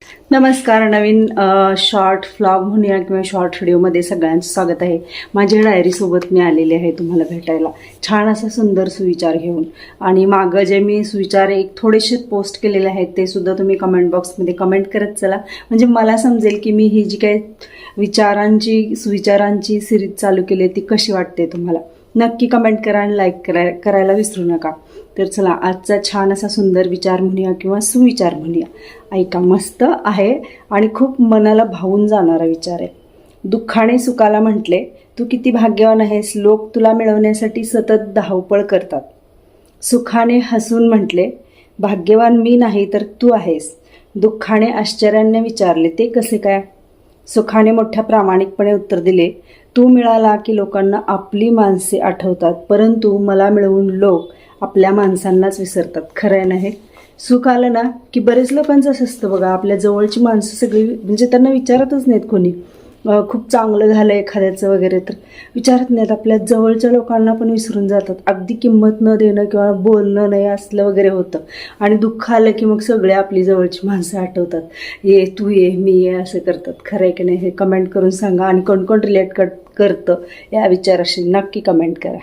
नमस्कार. नवीन short vlog म्हणूया किंवा शॉर्ट व्हिडिओमध्ये सगळ्यांचं स्वागत आहे. माझ्या डायरीसोबत मी आलेले आहे तुम्हाला भेटायला, छान असा सुंदर सुविचार घेऊन. आणि मागं जे मी सुविचार एक थोडेसे पोस्ट केलेले आहेत ते सुद्धा तुम्ही कमेंट बॉक्समध्ये कमेंट करत चला, म्हणजे मला समजेल की मी ही जी काही सुविचारांची सिरीज चालू केली ती कशी वाटते तुम्हाला. नक्की कमेंट करा आणि लाईक करायला विसरू नका. तर चला, आजचा छान असा सुंदर विचार म्हणूया किंवा सुविचार म्हणूया. ऐका, मस्त आहे आणि खूप मनाला भावून जाणारा विचार आहे. दुःखाने सुखाला म्हटले, तू किती भाग्यवान आहेस, लोक तुला मिळवण्यासाठी सतत धावपळ करतात. सुखाने हसून म्हटले, भाग्यवान मी नाही तर तू आहेस. दुःखाने आश्चर्याने विचारले, ते कसे काय. सुखाने मोठ्या प्रामाणिकपणे उत्तर दिले, तू मिळाला की लोकांना आपली माणसे आठवतात, परंतु मला मिळवून लोक आपल्या माणसांनाच विसरतात. खरं आहे ना हे. सुख आलं ना की बरेच लोकांचं असं असतं बघा, आपल्या जवळची माणसं सगळी म्हणजे त्यांना विचारतच नाहीत कोणी. खूप चांगलं झालं एखाद्याचं वगैरे तर विचारत नाहीत, आपल्या जवळच्या लोकांना पण विसरून जातात. अगदी किंमत न देणं किंवा बोलणं नाही असलं वगैरे होतं. आणि दुःख आलं की मग सगळे आपली जवळची माणसं आठवतात, ये तू ये मी ये असं करतात. खरं आहे की नाही हे कमेंट करून सांगा. आणि कोण कोण रिलेट करतं या विचाराशी नक्की कमेंट करा.